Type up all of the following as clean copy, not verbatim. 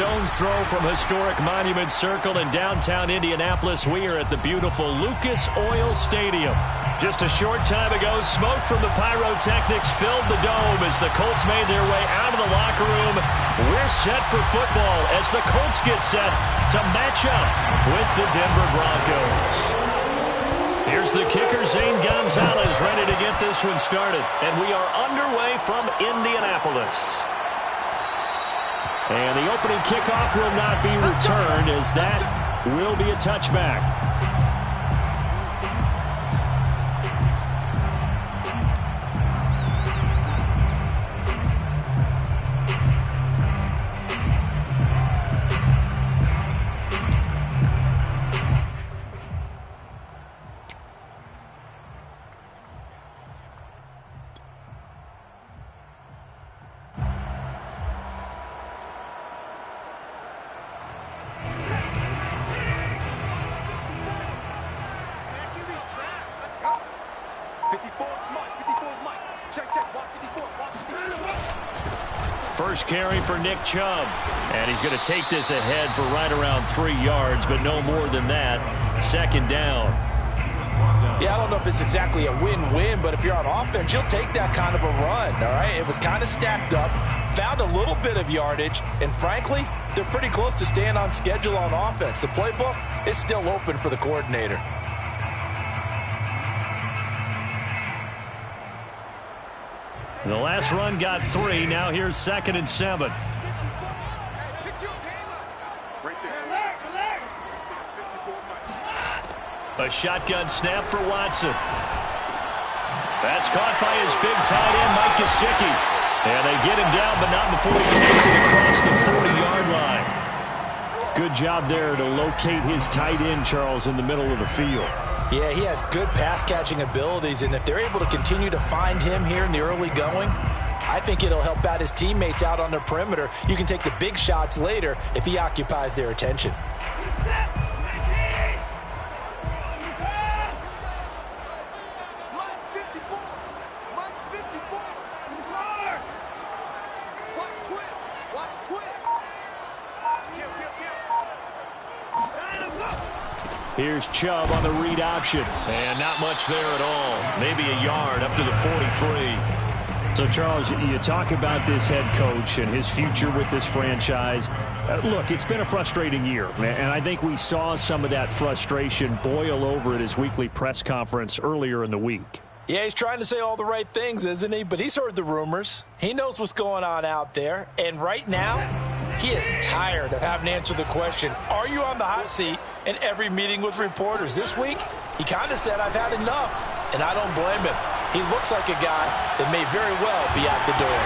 stone's throw from historic Monument Circle in downtown Indianapolis. We are at the beautiful Lucas Oil Stadium. Just a short time ago, smoke from the pyrotechnics filled the dome as the Colts made their way out of the locker room. We're set for football as the Colts get set to match up with the Denver Broncos. Here's the kicker, Zane Gonzalez, ready to get this one started. And we are underway from Indianapolis. And the opening kickoff will not be returned, as that will be a touchback. First carry for Nick Chubb. And he's going to take this ahead for right around 3 yards, but no more than that. Second down. Yeah, I don't know if it's exactly a win-win, but if you're on offense, you'll take that kind of a run, all right? It was kind of stacked up, found a little bit of yardage, and frankly, they're pretty close to staying on schedule on offense. The playbook is still open for the coordinator. The last run got 3. Now here's 2nd and 7. A shotgun snap for Watson. That's caught by his big tight end, Mike Gesicki. And they get him down, but not before he takes it across the 40-yard line. Good job there to locate his tight end, Charles, in the middle of the field. Yeah, he has good pass-catching abilities, and if they're able to continue to find him here in the early going, I think it'll help out his teammates out on the perimeter. You can take the big shots later if he occupies their attention. Here's Chubb on the read option. And not much there at all. Maybe a yard up to the 43. So, Charles, you talk about this head coach and his future with this franchise. Look, it's been a frustrating year, and I think we saw some of that frustration boil over at his weekly press conference earlier in the week. Yeah, he's trying to say all the right things, isn't he? But he's heard the rumors. He knows what's going on out there. And right now, he is tired of having to answer the question, are you on the hot seat, in every meeting with reporters. This week, he kind of said, I've had enough, and I don't blame him. He looks like a guy that may very well be out the door.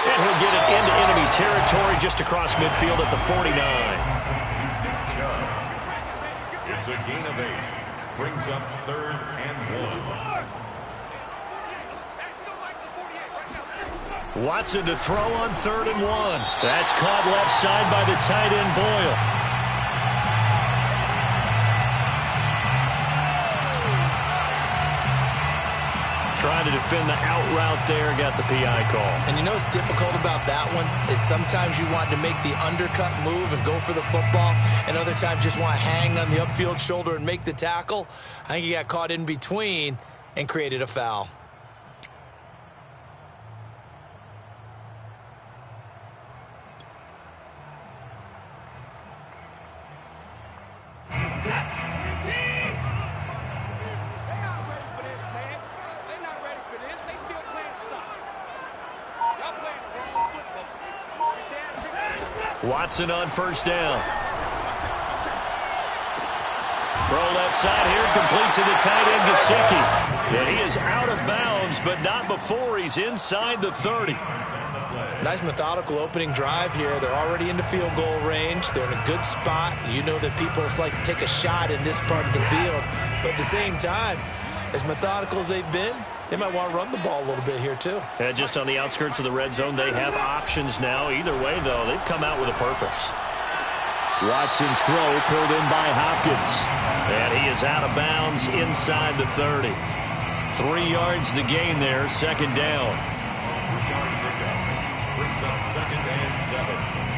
And he'll get it into enemy territory just across midfield at the 49. It's a gain of 8. Brings up 3rd and 1. Watson to throw on 3rd and 1. That's caught left side by the tight end Boyle. Trying to defend the out route there, got the PI call. And you know what's difficult about that one is sometimes you want to make the undercut move and go for the football, and other times just want to hang on the upfield shoulder and make the tackle. I think he got caught in between and created a foul. Watson on 1st down. Throw left side here, complete to the tight end, Gesicki. And he is out of bounds, but not before he's inside the 30. Nice methodical opening drive here. They're already into field goal range. They're in a good spot. You know that people like to take a shot in this part of the field. But at the same time, as methodical as they've been, they might want to run the ball a little bit here, too. Yeah, just on the outskirts of the red zone, they have options now. Either way, though, they've come out with a purpose. Watson's throw pulled in by Hopkins. And he is out of bounds inside the 30. 3 yards the gain there, 2nd down. 3-yard pickup. Brings up 2nd and 7.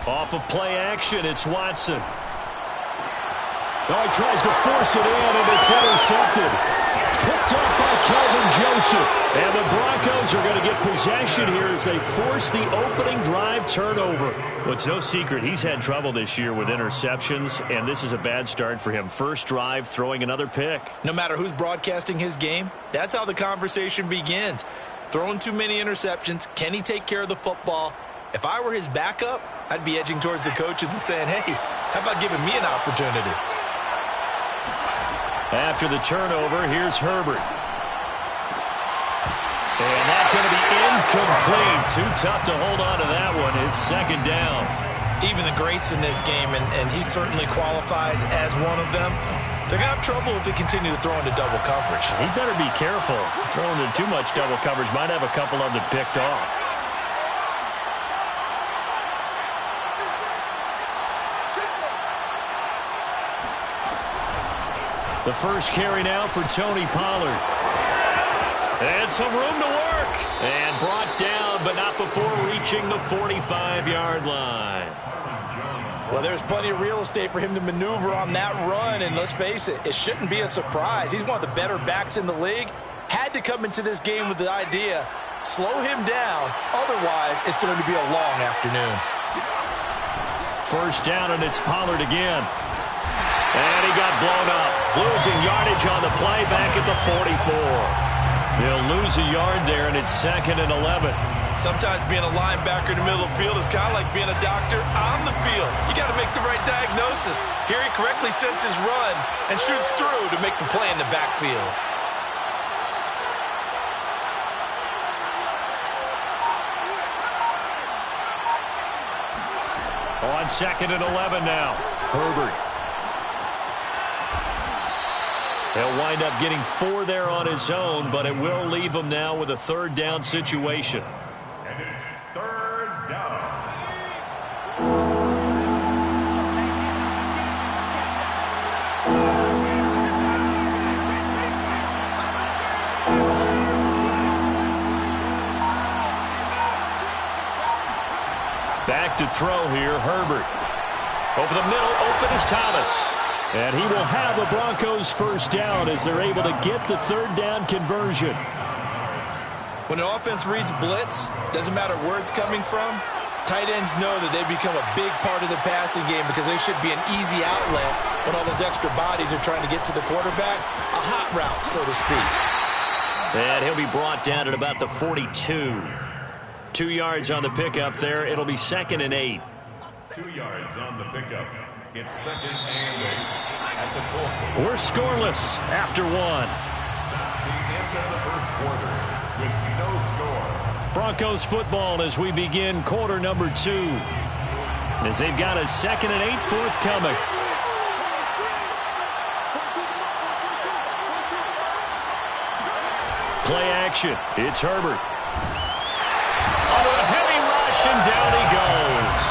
Off of play action, it's Watson. Oh, he tries to force it in, and it's intercepted. Picked up by Kelvin Joseph. And the Broncos are going to get possession here as they force the opening drive turnover. Well, it's no secret he's had trouble this year with interceptions, and this is a bad start for him. First drive, throwing another pick. No matter who's broadcasting his game, that's how the conversation begins. Throwing too many interceptions. Can he take care of the football? If I were his backup, I'd be edging towards the coaches and saying, hey, how about giving me an opportunity? After the turnover, here's Herbert. And that's going to be incomplete. Too tough to hold on to that one. It's second down. Even the greats in this game, and he certainly qualifies as one of them, they're going to have trouble if they continue to throw into double coverage. He better be careful. Throwing into too much double coverage might have a couple of them picked off. The first carry now for Tony Pollard. And some room to work. And brought down, but not before reaching the 45-yard line. Well, there's plenty of real estate for him to maneuver on that run. And let's face it, it shouldn't be a surprise. He's one of the better backs in the league. Had to come into this game with the idea, slow him down. Otherwise, it's going to be a long afternoon. First down, and it's Pollard again. And he got blown up. Losing yardage on the play back at the 44. They'll lose a yard there, and it's 2nd and 11. Sometimes being a linebacker in the middle of the field is kind of like being a doctor on the field. You got to make the right diagnosis. Here he correctly sends his run and shoots through to make the play in the backfield. On 2nd and 11 now. Herbert. He'll wind up getting 4 there on his own, but it will leave him now with a third down situation. And it's third down. Back to throw here, Herbert. Over the middle, open is Thomas. And he will have a Broncos first down as they're able to get the third down conversion. When an offense reads blitz, doesn't matter where it's coming from, tight ends know that they become a big part of the passing game because they should be an easy outlet when all those extra bodies are trying to get to the quarterback. A hot route, so to speak. And he'll be brought down at about the 42. 2 yards on the pickup there. It'll be 2nd and 8. 2 yards on the pickup. It's 2nd and 8 at the goal. We're scoreless after 1. That's the end of the first quarter with no score. Broncos football as we begin quarter number 2. As they've got a 2nd and 8 forthcoming. Play action. It's Herbert. Under a heavy rush, and down he goes.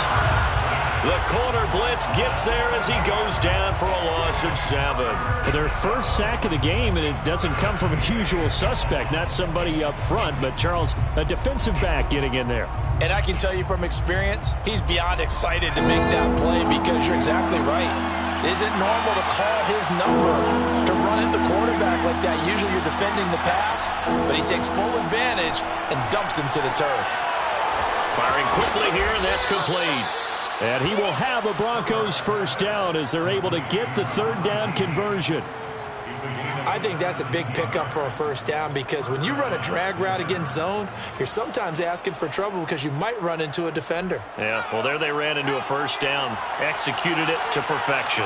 The corner blitz gets there as he goes down for a loss of 7. Their first sack of the game, and it doesn't come from a usual suspect, not somebody up front, but Charles, a defensive back getting in there. And I can tell you from experience, he's beyond excited to make that play because you're exactly right. Is it normal to call his number to run at the quarterback like that? Usually you're defending the pass, but he takes full advantage and dumps him to the turf. Firing quickly here, and that's complete. And he will have a Broncos first down as they're able to get the third down conversion. I think that's a big pickup for a first down because when you run a drag route against zone, you're sometimes asking for trouble because you might run into a defender. Yeah, well, there they ran into a first down, executed it to perfection.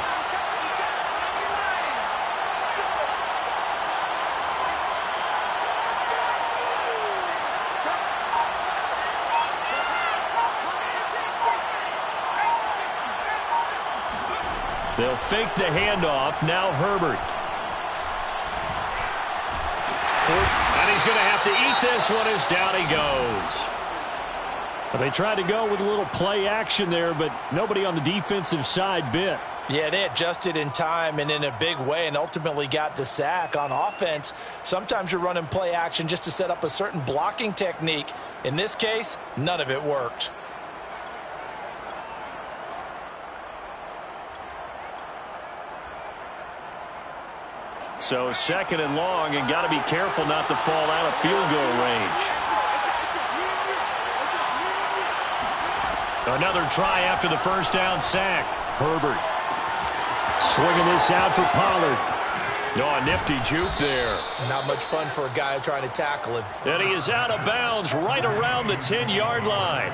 They'll fake the handoff. Now Herbert. And he's going to have to eat this one as down he goes. Well, they tried to go with a little play action there, but nobody on the defensive side bit. Yeah, they adjusted in time and in a big way and ultimately got the sack. On offense, sometimes you're running play action just to set up a certain blocking technique. In this case, none of it worked. So second and long, and got to be careful not to fall out of field goal range. Another try after the first down sack. Herbert swinging this out for Pollard. Oh, a nifty juke there. Not much fun for a guy trying to tackle him. And he is out of bounds right around the 10-yard line.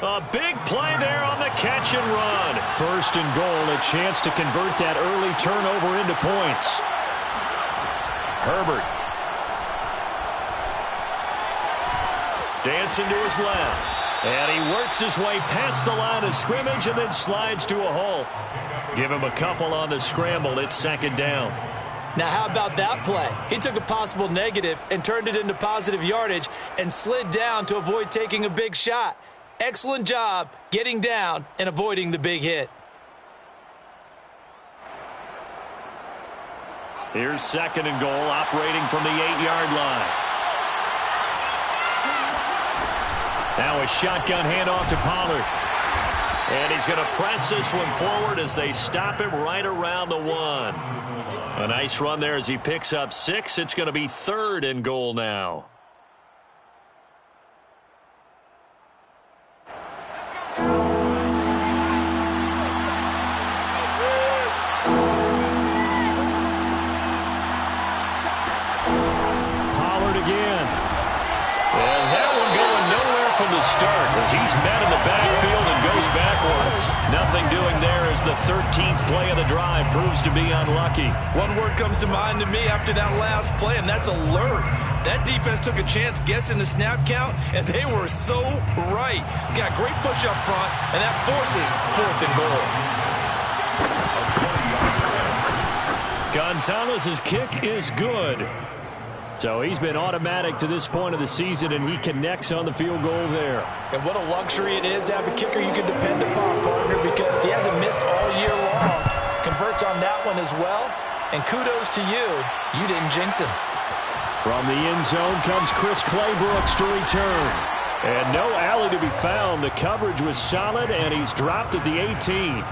A big play there on the catch and run. First and goal, a chance to convert that early turnover into points. Herbert. Dancing to his left. And he works his way past the line of scrimmage and then slides to a halt. Give him a couple on the scramble. It's second down. Now, how about that play? He took a possible negative and turned it into positive yardage and slid down to avoid taking a big shot. Excellent job getting down and avoiding the big hit. Here's second and goal, operating from the 8-yard line. Now a shotgun handoff to Pollard. And he's going to press this one forward as they stop him right around the 1. A nice run there as he picks up 6. It's going to be third and goal now. Pollard again. And that one going nowhere from the start as he's met in the backfield and goes backwards. Nothing doing there as the 13th play of the drive proves to be unlucky. One word comes to mind to me after that last play, and that's alert. That defense took a chance guessing the snap count, and they were so right. Got great push up front, and that forces fourth and goal. Gonzalez's kick is good. So he's been automatic to this point of the season, and he connects on the field goal there. And what a luxury it is to have a kicker you can depend upon, partner, because he hasn't missed all year long. Converts on that one as well. And kudos to you. You didn't jinx him. From the end zone comes Chris Claybrooks to return. And no alley to be found. The coverage was solid, and he's dropped at the 18.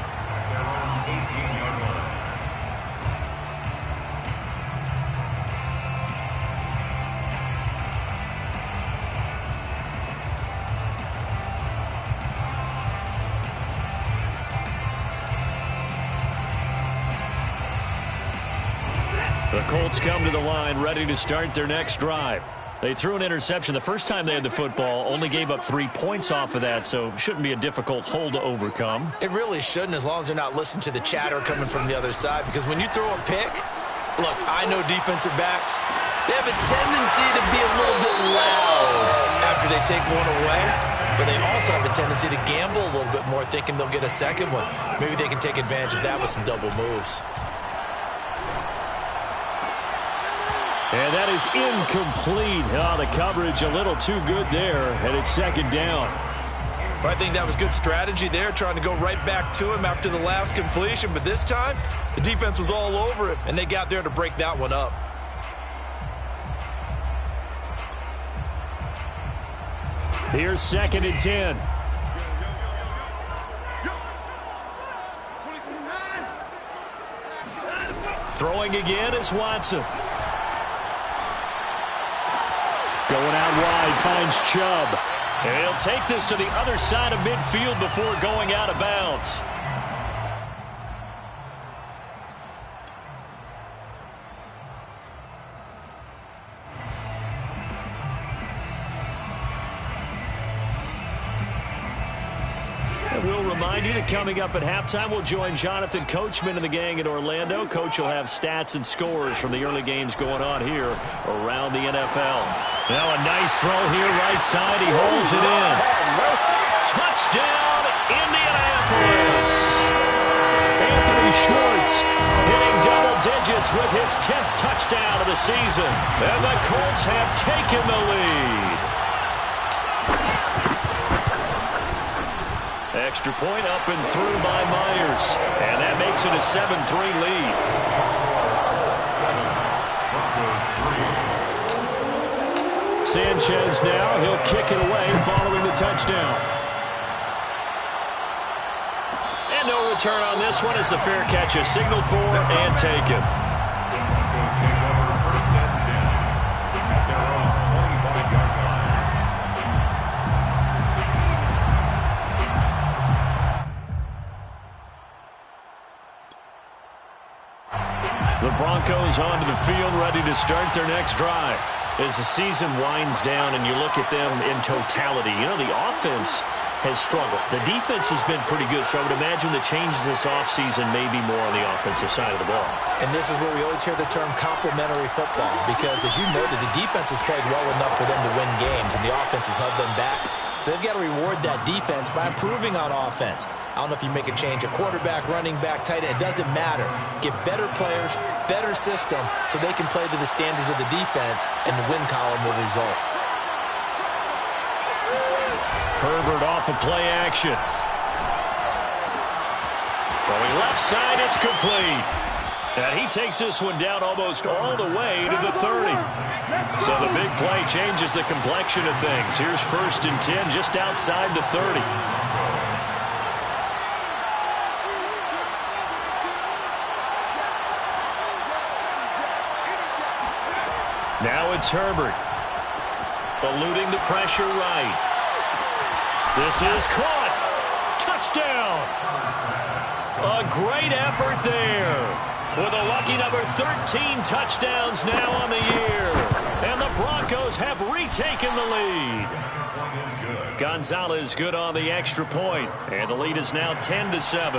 The Colts come to the line ready to start their next drive. They threw an interception the first time they had the football, only gave up 3 points off of that, so shouldn't be a difficult hole to overcome. It really shouldn't, as long as they're not listening to the chatter coming from the other side, because when you throw a pick, look, I know defensive backs, they have a tendency to be a little bit loud after they take one away, but they also have a tendency to gamble a little bit more, thinking they'll get a second one. Maybe they can take advantage of that with some double moves. And that is incomplete. Oh, the coverage a little too good there, and it's second down. I think that was good strategy there, trying to go right back to him after the last completion. But this time, the defense was all over it, and they got there to break that one up. Here's second and 10. Throwing again is Watson. Going out wide, finds Chubb. And he'll take this to the other side of midfield before going out of bounds. And we'll remind you that coming up at halftime, we'll join Jonathan Coachman and the gang in Orlando. Coach will have stats and scores from the early games going on here around the NFL. Now a nice throw here, right side. He holds it in. Touchdown, Indianapolis. Anthony Schwartz hitting double digits with his 10th touchdown of the season. And the Colts have taken the lead. Extra point up and through by Myers. And that makes it a 7-3 lead. Sanchez now, he'll kick it away following the touchdown. And no return on this one as the fair catch is signaled for and taken. Broncos onto the field, ready to start their next drive. As the season winds down and you look at them in totality, you know, the offense has struggled. The defense has been pretty good, so I would imagine the changes this offseason may be more on the offensive side of the ball. And this is where we always hear the term complementary football, because as you noted, the defense has played well enough for them to win games, and the offense has held them back. So they've got to reward that defense by improving on offense. I don't know if you make a change, a quarterback, running back, tight end, it doesn't matter. Get better players, better system, so they can play to the standards of the defense, and the win column will result. Herbert off of play action. Throwing left side, it's complete. And he takes this one down almost all the way to the 30. So the big play changes the complexion of things. Here's 1st and 10 just outside the 30. Now it's Herbert. Eluding the pressure right. This is caught. Touchdown. A great effort there. With a lucky number 13 touchdowns now on the year. And the Broncos have retaken the lead. Gonzalez good on the extra point. And the lead is now 10-7.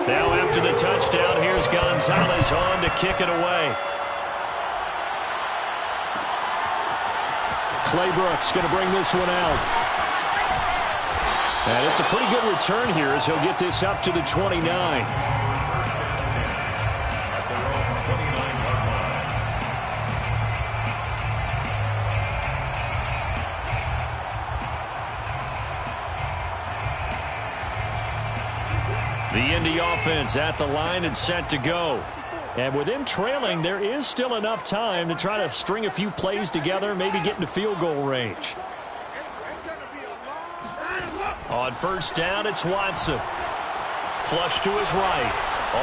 Now after the touchdown, here's Gonzalez on to kick it away. Claybrooks going to bring this one out. And it's a pretty good return here as he'll get this up to the 29. The Indy offense at the line and set to go. And with them trailing, there is still enough time to try to string a few plays together, maybe get into field goal range. On 1st down, it's Watson. Flush to his right.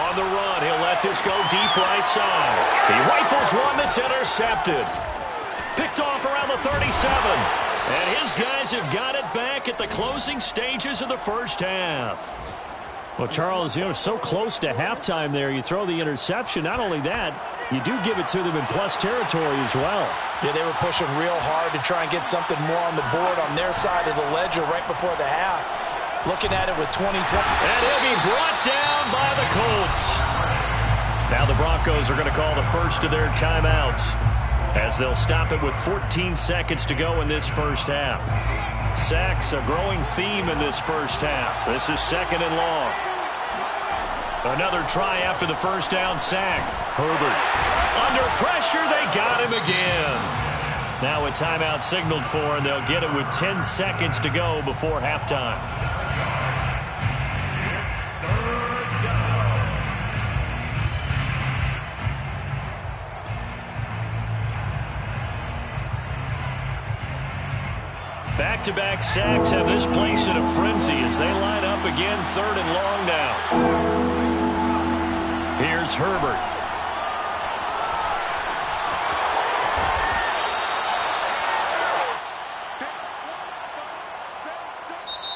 On the run, he'll let this go deep right side. He rifles one that's intercepted. Picked off around the 37. And his guys have got it back at the closing stages of the first half. Well, Charles, you know, so close to halftime there. You throw the interception. Not only that, you do give it to them in plus territory as well. Yeah, they were pushing real hard to try and get something more on the board on their side of the ledger right before the half. Looking at it with 20-20. And he'll be brought down by the Colts. Now the Broncos are going to call the first of their timeouts as they'll stop it with 14 seconds to go in this first half. Sacks, a growing theme in this first half. This is 2nd and long. Another try after the first down sack. Herbert. Under pressure, they got him again. Now a timeout signaled for, and they'll get it with 10 seconds to go before halftime. Back-to-back sacks have this place in a frenzy as they line up again 3rd and long now. Here's Herbert.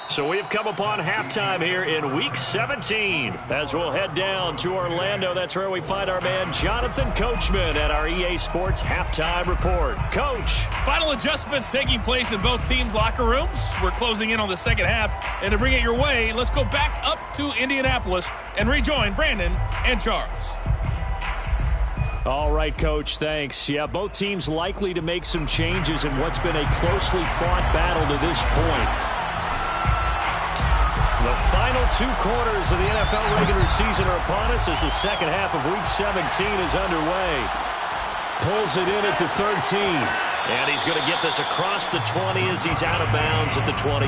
So we've come upon halftime here in Week 17. As we'll head down to Orlando, that's where we find our man Jonathan Coachman at our EA Sports Halftime Report. Coach. Final adjustments taking place in both teams' locker rooms. We're closing in on the second half. And to bring it your way, let's go back up to Indianapolis and rejoin Brandon and Charles. All right, Coach, thanks. Yeah, both teams likely to make some changes in what's been a closely fought battle to this point. The final 2 quarters of the NFL regular season are upon us as the second half of Week 17 is underway. Pulls it in at the 13. And he's going to get this across the 20 as he's out of bounds at the 23.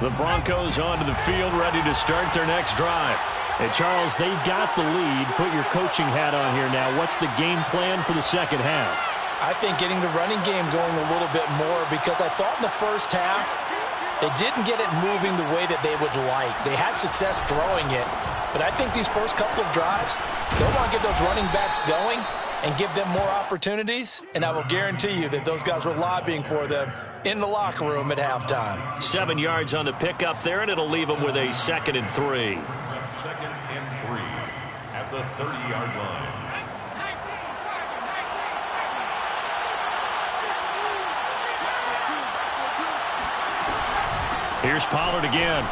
The Broncos onto the field, ready to start their next drive. Hey, Charles, they've got the lead. Put your coaching hat on here now. What's the game plan for the second half? I think getting the running game going a little bit more, because I thought in the first half They didn't get it moving the way that they would like. They had success throwing it, but I think these first couple of drives, they'll want to get those running backs going and give them more opportunities, and I will guarantee you that those guys were lobbying for them in the locker room at halftime. 7 yards on the pickup there, and it'll leave them with a 2nd and 3. 2nd and 3 at the 30-yard line. Here's Pollard again.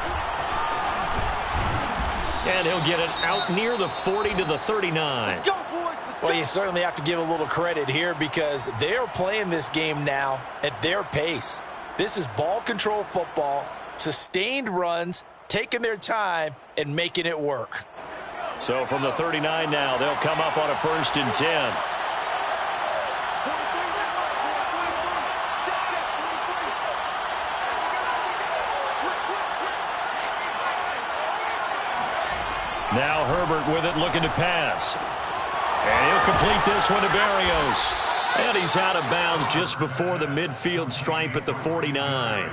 And he'll get it out near the 40 to the 39. Let's go, boys. Let's Well, go. you certainly have to give a little credit here because they're playing this game now at their pace. This is ball control football, sustained runs, taking their time, and making it work. So from the 39 now, they'll come up on a 1st and 10. Now Herbert with it, looking to pass. And he'll complete this one to Barrios. And he's out of bounds just before the midfield stripe at the 49.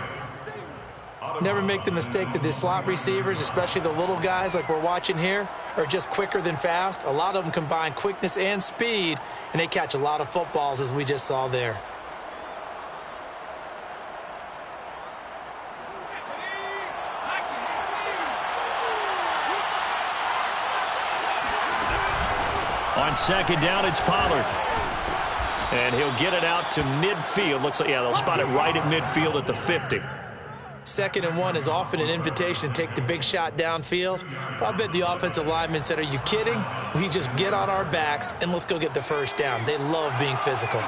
Never make the mistake that the slot receivers, especially the little guys like we're watching here, are just quicker than fast. A lot of them combine quickness and speed, and they catch a lot of footballs, as we just saw there. On 2nd down, it's Pollard. And he'll get it out to midfield. Looks like, yeah, they'll spot it right at midfield at the 50. 2nd and 1 is often an invitation to take the big shot downfield. But I bet the offensive lineman said, are you kidding? We just get on our backs and let's go get the 1st down. They love being physical.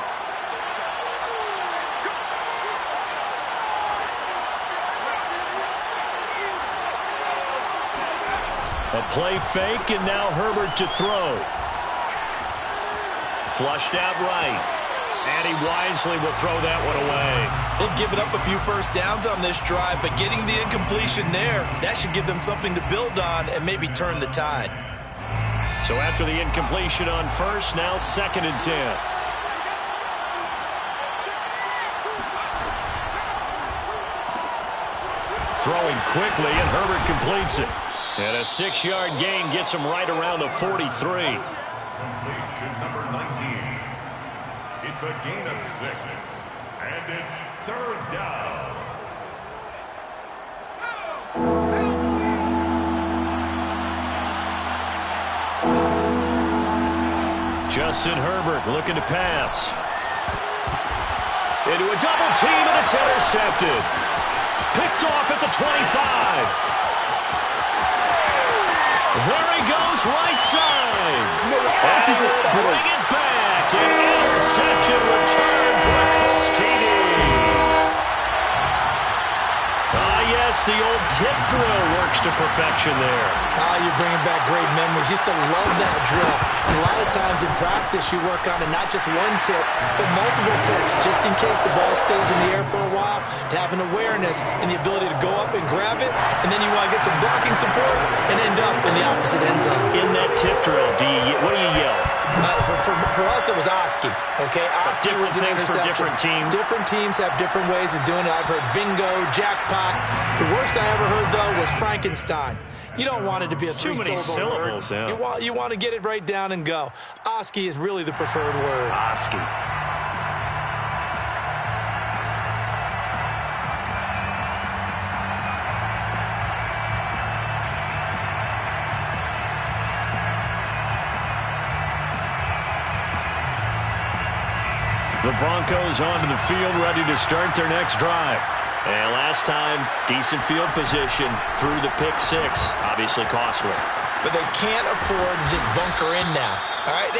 A play fake, and now Herbert to throw. Flushed out right. And he wisely will throw that one away. They've given up a few 1st downs on this drive, but getting the incompletion there, that should give them something to build on and maybe turn the tide. So after the incompletion on 1st, now 2nd and 10. Throwing quickly, and Herbert completes it. And a 6-yard gain gets him right around the 43. Complete to number 19. It's a gain of 6. And it's 3rd down. Justin Herbert looking to pass. Into a double team, and it's intercepted. Picked off at the 25. There he goes, right side. And we'll bring it back. An interception return for a Colts TD. Ah, yes, the old tip drill works to perfection there. You're bringing back great memories. Used to love that drill. And a lot of times in practice, you work on it, not just one tip, but multiple tips, just in case the ball stays in the air for a while, to have an awareness and the ability to go up and grab it, and then you want to get some blocking support and end up in the opposite end zone. In that tip drill, what do you yell? For us, it was Oski. Okay, Oski was an things for interception. different teams. Different teams have different ways of doing it. I've heard bingo, jackpot. The worst I ever heard, though, was Frankenstein. You don't want it to be a Too many three-syllable syllables, word. yeah. You want to get it right down and go. Oski is really the preferred word. Oski. The Broncos onto the field, ready to start their next drive. And last time, decent field position through the pick 6. Obviously costly. But they can't afford to just bunker in now. All right,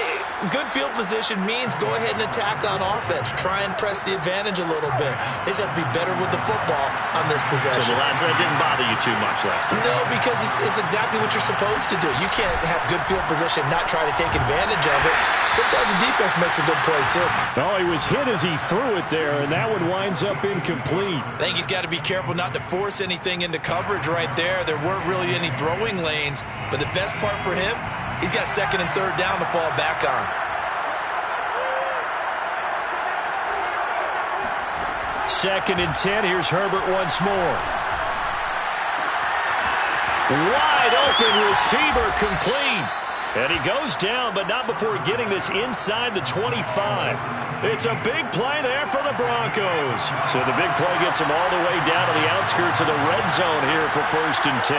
good field position means go ahead and attack on offense. Try and press the advantage a little bit. They just have to be better with the football on this possession. So that didn't bother you too much last time? No, because it's exactly what you're supposed to do. You can't have good field position, not try to take advantage of it. Sometimes the defense makes a good play, too. Oh, he was hit as he threw it there, and that one winds up incomplete. I think he's got to be careful not to force anything into coverage right there. There weren't really any throwing lanes, but the best part for him, he's got 2nd and 3rd down to fall back on. Second and 10. Here's Herbert once more. Wide open receiver complete. And he goes down, but not before getting this inside the 25. It's a big play there for the Broncos. So the big play gets them all the way down to the outskirts of the red zone here for 1st and 10.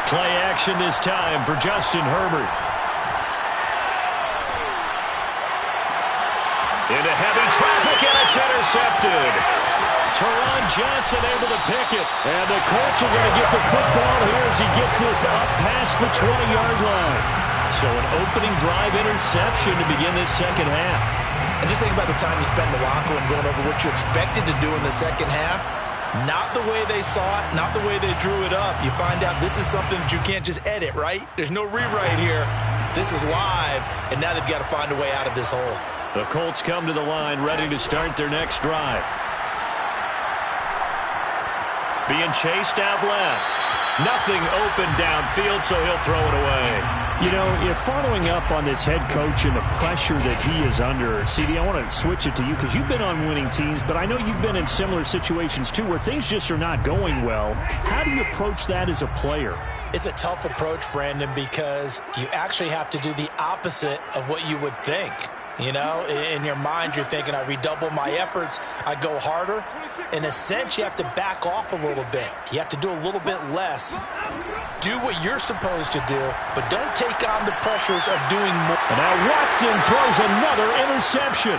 Play action this time for Justin Herbert. Into heavy traffic, and it's intercepted. Teron Johnson able to pick it. And the Colts are going to get the football here as he gets this up past the 20-yard line. So an opening drive interception to begin this second half. And just think about the time you spend in the locker room going over what you expected to do in the second half. Not the way they saw it, not the way they drew it up. You find out this is something that you can't just edit, right? There's no rewrite here. This is live, and now they've got to find a way out of this hole. The Colts come to the line ready to start their next drive. Being chased out left. Nothing open downfield, so he'll throw it away. You know, if following up on this head coach and the pressure that he is under, CD, I want to switch it to you because you've been on winning teams, but I know you've been in similar situations too where things just are not going well. How do you approach that as a player? It's a tough approach, Brandon, because you actually have to do the opposite of what you would think. You know, in your mind, you're thinking, I redouble my efforts, I go harder. In a sense, you have to back off a little bit. You have to do a little bit less. Do what you're supposed to do, but don't take on the pressures of doing more. And now Watson throws another interception.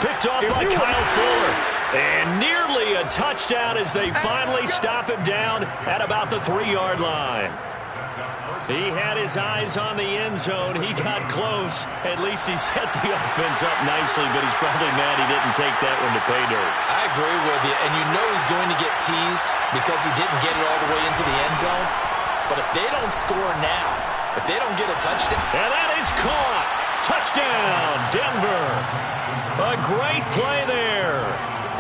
Picked off by Kyle Fuller. And nearly a touchdown as they finally stop him down at about the 3-yard line. He had his eyes on the end zone. He got close. At least he set the offense up nicely, but he's probably mad he didn't take that one to pay dirt. I agree with you, and you know he's going to get teased because he didn't get it all the way into the end zone. But if they don't score now, if they don't get a touchdown. And that is caught. Touchdown, Denver. A great play there.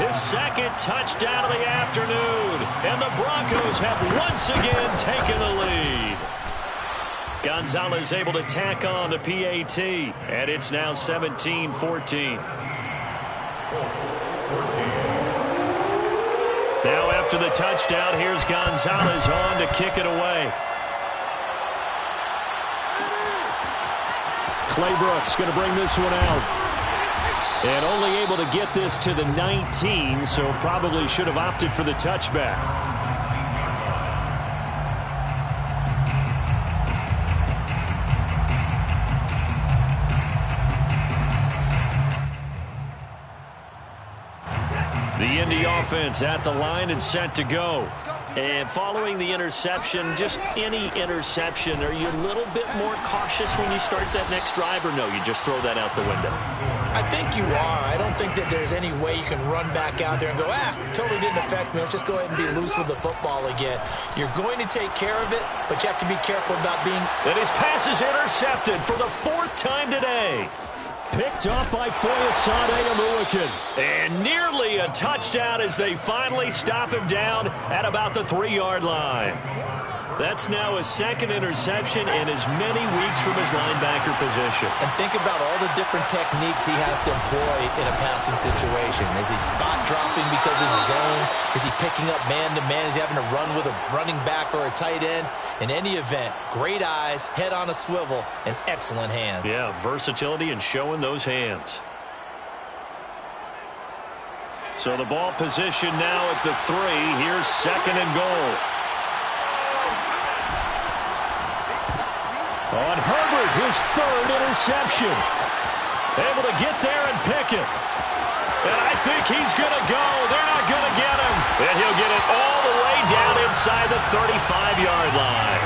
His second touchdown of the afternoon. And the Broncos have once again taken the lead. Gonzalez able to tack on the PAT, and it's now 17-14. Now after the touchdown, here's Gonzalez on to kick it away. Claybrooks going to bring this one out. And only able to get this to the 19, so probably should have opted for the touchback. The Indy offense at the line and set to go. And following the interception, just any interception, are you a little bit more cautious when you start that next drive, or no, you just throw that out the window? I think you are. I don't think that there's any way you can run back out there and go, totally didn't affect me. Let's just go ahead and be loose with the football again. You're going to take care of it, but you have to be careful about being... And his pass is intercepted for the 4th time today. Picked off by Foyesade Amuakin. And nearly a touchdown as they finally stop him down at about the 3-yard line. That's now his second interception in as many weeks from his linebacker position. And think about all the different techniques he has to employ in a passing situation. Is he spot dropping because it's zone? Is he picking up man-to-man? Is he having to run with a running back or a tight end? In any event, great eyes, head on a swivel, and excellent hands. Yeah, versatility and showing those hands. So the ball position now at the 3. Here's 2nd and goal. On Herbert, his 3rd interception. Able to get there and pick it. And I think he's going to go. They're not going to get him. And he'll get it all the way down inside the 35-yard line.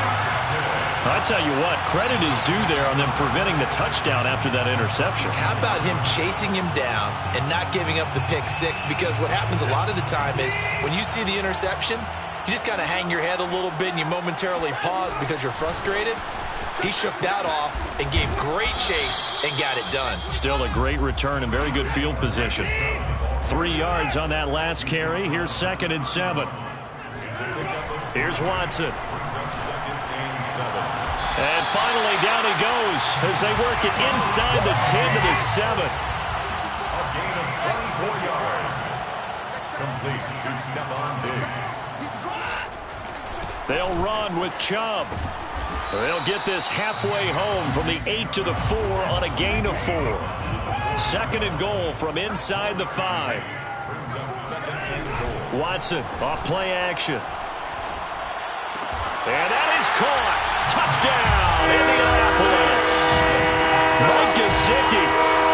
I tell you what, credit is due there on them preventing the touchdown after that interception. How about him chasing him down and not giving up the pick 6? Because what happens a lot of the time is when you see the interception, you just kind of hang your head a little bit and you momentarily pause because you're frustrated. He shook that off and gave great chase and got it done. Still a great return and very good field position. 3 yards on that last carry. Here's 2nd and 7. Here's Watson. And finally down he goes as they work it inside the 10 to the 7. A gain of 24 yards. complete to Stephon Diggs. They'll run with Chubb. They'll get this halfway home from the 8 to the 4 on a gain of 4. Second and goal from inside the 5. Watson off play action. And that is caught. Touchdown, Indianapolis. Mike Gesicki,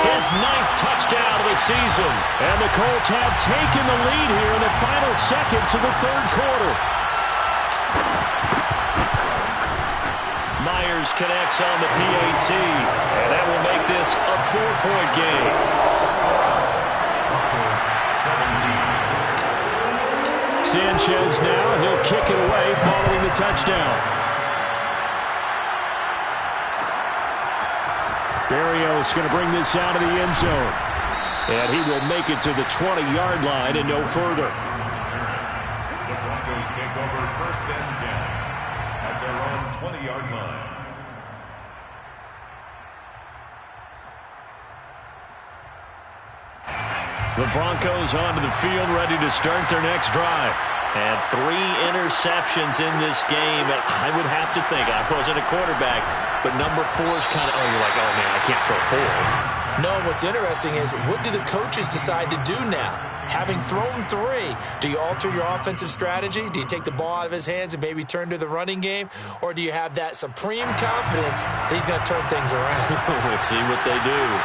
his 9th touchdown of the season. And the Colts have taken the lead here in the final seconds of the third quarter. Myers connects on the PAT, and that will make this a 4-point game. Sanchez now, he'll kick it away following the touchdown. Berrios going to bring this out of the end zone. And he will make it to the 20-yard line and no further. The Broncos take over 1st and 10 at their own 20-yard line. The Broncos onto the field, ready to start their next drive. And 3 interceptions in this game. And I would have to think, I wasn't a quarterback, but number 4 is kind of, you're like, oh, man, I can't throw 4. No, what's interesting is, what do the coaches decide to do now? Having thrown 3, do you alter your offensive strategy? Do you take the ball out of his hands and maybe turn to the running game? Or do you have that supreme confidence that he's going to turn things around? We'll see what they do.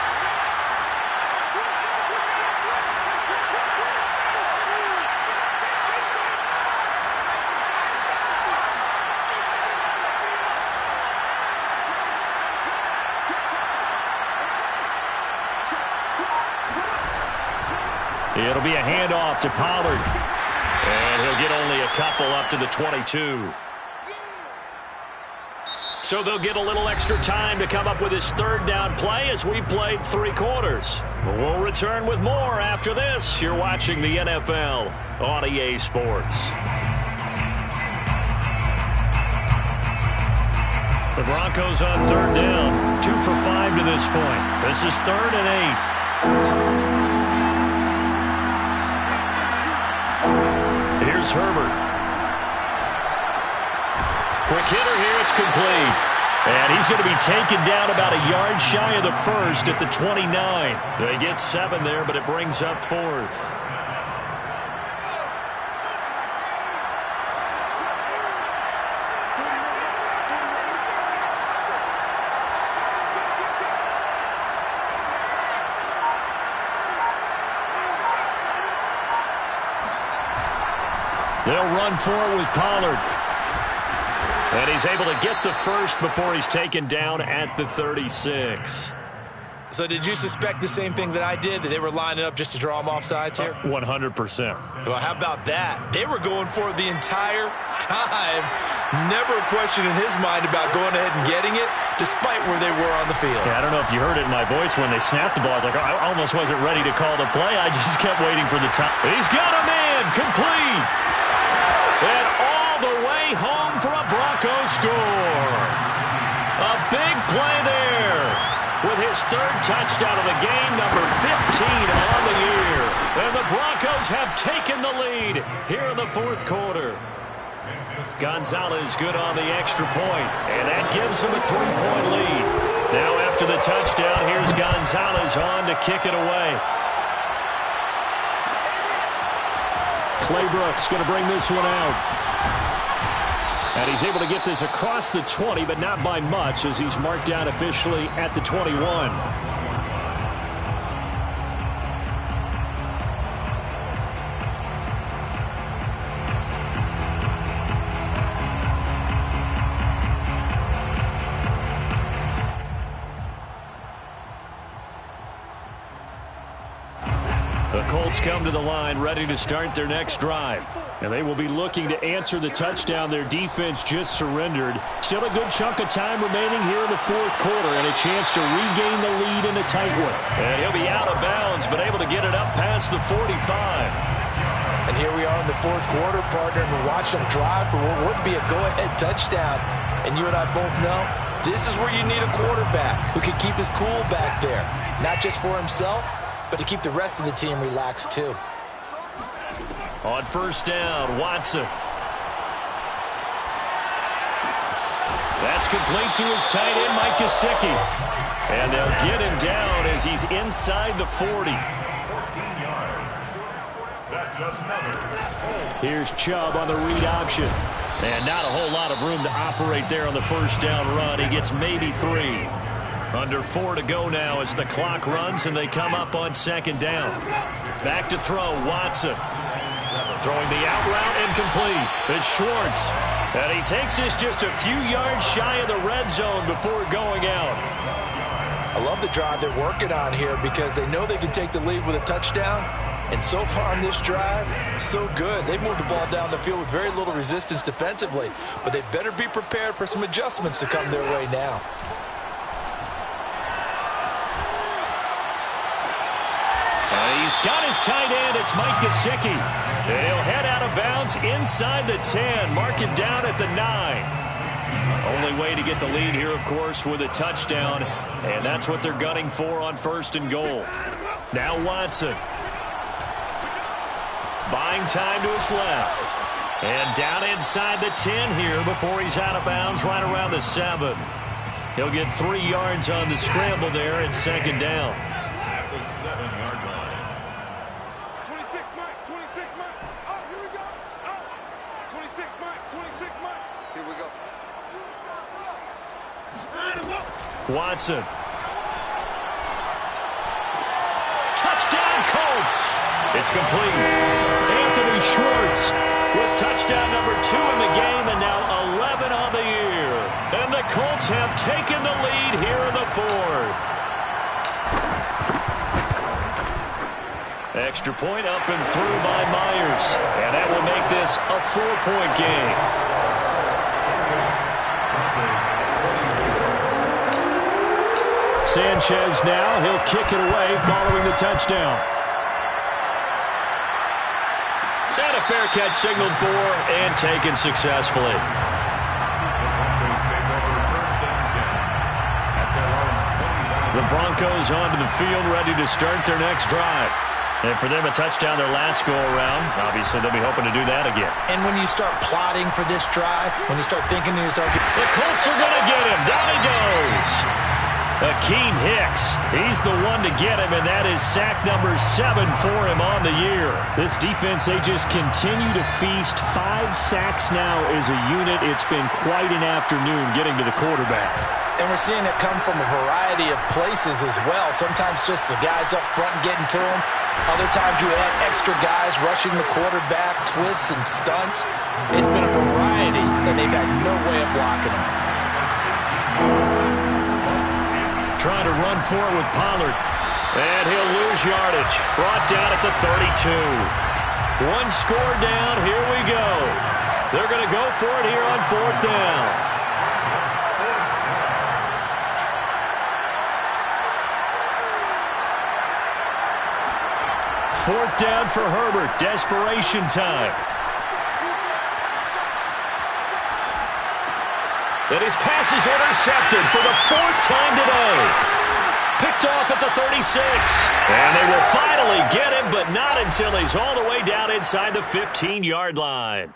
It'll be a handoff to Pollard. And he'll get only a couple up to the 22. So they'll get a little extra time to come up with his 3rd down play as we played 3 quarters. We'll return with more after this. You're watching the NFL on EA Sports. The Broncos on 3rd down. 2 for 5 to this point. This is 3rd and 8. Here's Herbert. Quick hitter here. It's complete. And he's going to be taken down about a yard shy of the 1st at the 29. They get 7 there, but it brings up 4th. They'll run for it with Pollard. And he's able to get the 1st before he's taken down at the 36. So did you suspect the same thing that I did, that they were lining up just to draw him off sides here? 100%. Well, how about that? They were going for it the entire time. Never a question in his mind about going ahead and getting it, despite where they were on the field. Yeah, I don't know if you heard it in my voice when they snapped the ball. I was like, I almost wasn't ready to call the play. I just kept waiting for the time. He's got a man, complete. And all the way home for a Broncos score. A big play there with his 3rd touchdown of the game, number 15 on the year. And the Broncos have taken the lead here in the 4th quarter. Gonzalez good on the extra point, and that gives him a 3-point lead. Now after the touchdown, here's Gonzalez on to kick it away. Claybrooks going to bring this one out. And he's able to get this across the 20, but not by much, as he's marked down officially at the 21. The Colts come to the line ready to start their next drive. And they will be looking to answer the touchdown their defense just surrendered. Still a good chunk of time remaining here in the 4th quarter and a chance to regain the lead in a tight one. And he'll be out of bounds, but able to get it up past the 45. And here we are in the 4th quarter, partner, and we watch them drive for what would be a go-ahead touchdown. And you and I both know this is where you need a quarterback who can keep his cool back there. Not just for himself, but to keep the rest of the team relaxed too. On first down, Watson. That's complete to his tight end, Mike Gesicki. And they'll get him down as he's inside the 40. 14 yards. That's another. Here's Chubb on the read option. And not a whole lot of room to operate there on the first down run. He gets maybe 3. Under 4 to go now as the clock runs and they come up on second down. Back to throw, Watson. Throwing the out route incomplete. It's Schwartz. And he takes this just a few yards shy of the red zone before going out. I love the drive they're working on here because they know they can take the lead with a touchdown. And so far on this drive, so good. They've moved the ball down the field with very little resistance defensively. But they better be prepared for some adjustments to come their way now. He's got his tight end. It's Mike Gesicki. And he'll head out of bounds inside the 10. Mark it down at the 9. Only way to get the lead here, of course, with a touchdown. And that's what they're gunning for on first and goal. Now Watson. Buying time to his left. And down inside the 10 here before he's out of bounds right around the 7. He'll get 3 yards on the scramble there at second down. At the 7-yard line. 26, Mike. 26, Mike. Oh, here we go. Oh, 26, Mike. 26, Mike. Here we go. Watson. Touchdown, Colts. It's complete. Anthony Schwartz with touchdown number 2 in the game and now 11 on the year. And the Colts have taken the lead here in the 4th. Extra point up and through by Myers. And that will make this a 4-point game. Sanchez now. He'll kick it away following the touchdown. And a fair catch signaled for and taken successfully. The Broncos onto the field, ready to start their next drive. And for them, a touchdown their last go-around. Obviously, they'll be hoping to do that again. And when you start plotting for this drive, when you start thinking to yourself, the Colts are going to get him. Down he goes. Akeem Hicks, he's the one to get him, and that is sack number 7 for him on the year. This defense, they just continue to feast. 5 sacks now as a unit. It's been quite an afternoon getting to the quarterback. and we're seeing it come from a variety of places as well. Sometimes just the guys up front getting to him. Other times you add extra guys rushing the quarterback, twists and stunts. It's been a variety, and they've had no way of blocking him. Trying to run forward with Pollard. And he'll lose yardage. Brought down at the 32. One score down. Here we go. They're going to go for it here on 4th down. Fourth down for Herbert. Desperation time. And his pass is intercepted for the 4th time today. Picked off at the 36. And they will finally get him, but not until he's all the way down inside the 15-yard line.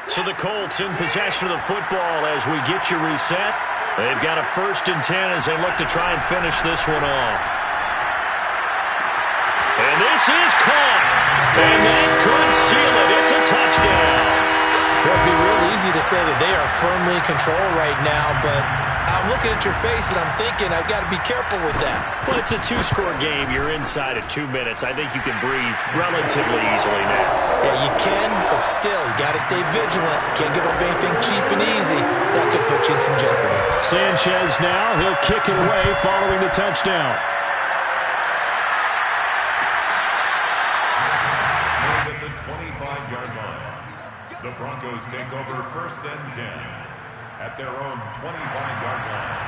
So the Colts in possession of the football as we get you reset. They've got a 1st and 10 as they look to try and finish this one off. And this is caught. And that could seal it. It's a touchdown. Well, it'd be real easy to say that they are firmly in control right now, but I'm looking at your face and I'm thinking I've got to be careful with that. Well, it's a 2-score game. You're inside at 2 minutes. I think you can breathe relatively easily now. Yeah, you can, but still, you got to stay vigilant. Can't give up anything cheap and easy. That could put you in some jeopardy. Sanchez now, he'll kick it away following the touchdown. At the 25-yard line, the Broncos take over 1st and 10 at their own 25-yard line.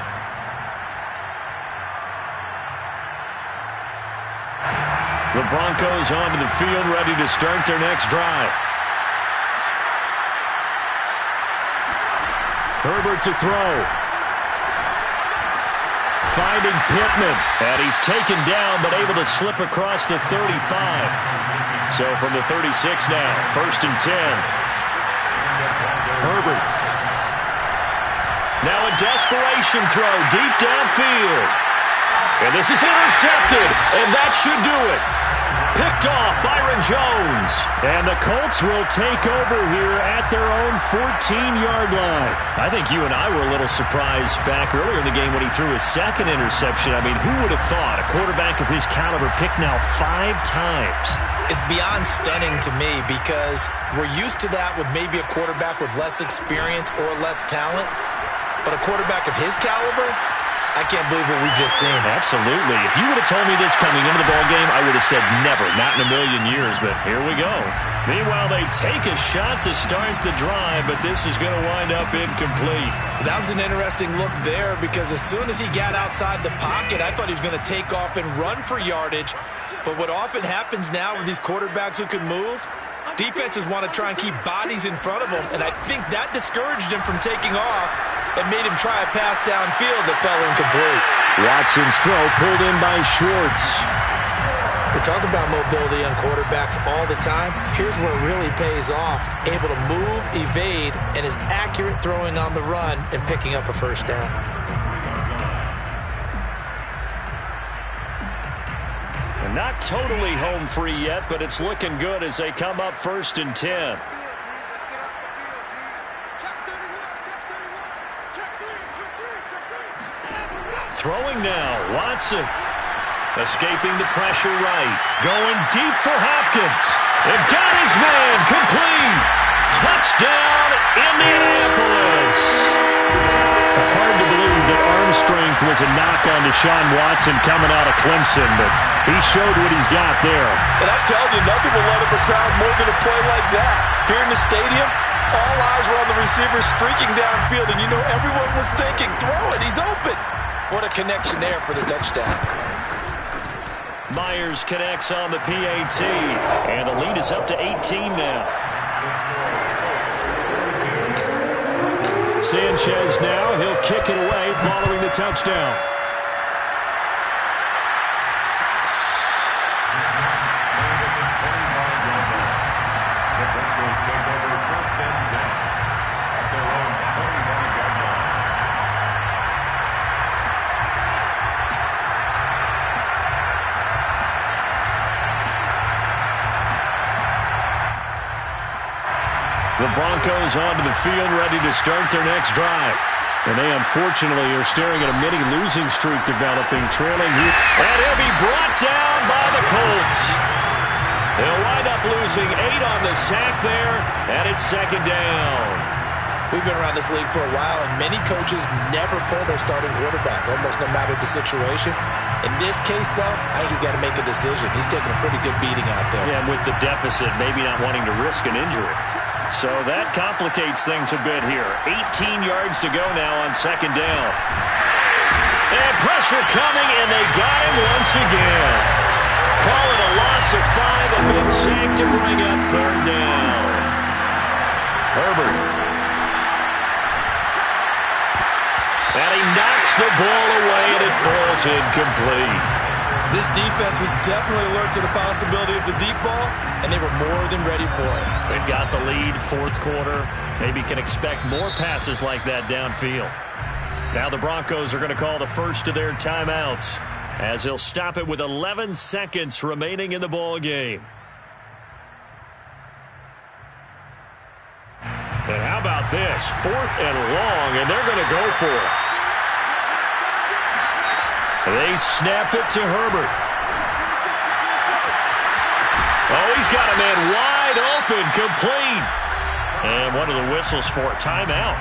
The Broncos onto the field, ready to start their next drive. Herbert to throw. Finding Pittman. And he's taken down, but able to slip across the 35. So from the 36 now, 1st and 10. Herbert. Now a desperation throw deep downfield. And this is intercepted, and that should do it. Picked off Byron Jones. And the Colts will take over here at their own 14-yard line. I think you and I were a little surprised back earlier in the game when he threw his second interception. I mean, who would have thought a quarterback of his caliber picked now 5 times? It's beyond stunning to me because we're used to that with maybe a quarterback with less experience or less talent. But a quarterback of his caliber, I can't believe what we've just seen. Absolutely. If you would have told me this coming into the ballgame, I would have said never, not in a million years, but here we go. Meanwhile, they take a shot to start the drive, but this is going to wind up incomplete. That was an interesting look there because as soon as he got outside the pocket, I thought he was going to take off and run for yardage. But what often happens now with these quarterbacks who can move, defenses want to try and keep bodies in front of them, and I think that discouraged him from taking off and made him try a pass downfield that fell incomplete. Watson's throw pulled in by Schwartz. They talk about mobility on quarterbacks all the time. Here's where it really pays off. Able to move, evade, and is accurate throwing on the run and picking up a first down. And not totally home free yet, but it's looking good as they come up 1st and 10. Throwing now, Watson. Escaping the pressure right. Going deep for Hopkins. And got his man complete. Touchdown, Indianapolis. Hard to believe that arm strength was a knock on Deshaun Watson coming out of Clemson, but he showed what he's got there. And I'm telling you, nothing will let up a crowd more than a play like that. Here in the stadium, all eyes were on the receiver streaking downfield, and you know everyone was thinking, throw it, he's open. What a connection there for the touchdown. Myers connects on the PAT, and the lead is up to 18 now. Sanchez now, he'll kick it away following the touchdown. The Broncos take over 1st and 10 at their own 25-yard line. The Broncos onto the field, ready to start their next drive. And they unfortunately are staring at a mini losing streak developing, trailing here. And he'll be brought down by the Colts. They'll wind up losing 8 on the sack there, and it's 2nd down. We've been around this league for a while, and many coaches never pull their starting quarterback, almost no matter the situation. In this case, though, I think he's got to make a decision. He's taking a pretty good beating out there. Yeah, and with the deficit, maybe not wanting to risk an injury. So that complicates things a bit here. 18 yards to go now on 2nd down. And pressure coming, and they got him once again. Call it a loss of 5, a big sack to bring up 3rd down. Herbert. And he knocks the ball away, and it falls incomplete. This defense was definitely alert to the possibility of the deep ball, and they were more than ready for it. They've got the lead, 4th quarter. Maybe can expect more passes like that downfield. Now the Broncos are going to call the first of their timeouts as they'll stop it with 11 seconds remaining in the ball game. And how about this? 4th and long, and they're going to go for it. They snap it to Herbert. Oh, he's got a man wide open, complete. And one of the whistles for a timeout.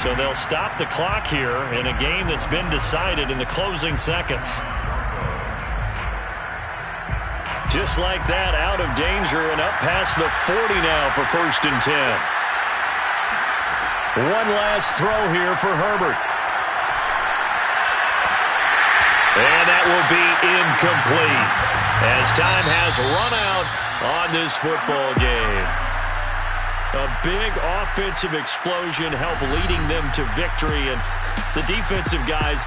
So they'll stop the clock here in a game that's been decided in the closing seconds. Just like that, out of danger and up past the 40 now for 1st and 10. One last throw here for Herbert. And that will be incomplete. as time has run out on this football game. A big offensive explosion helped leading them to victory, and the defensive guys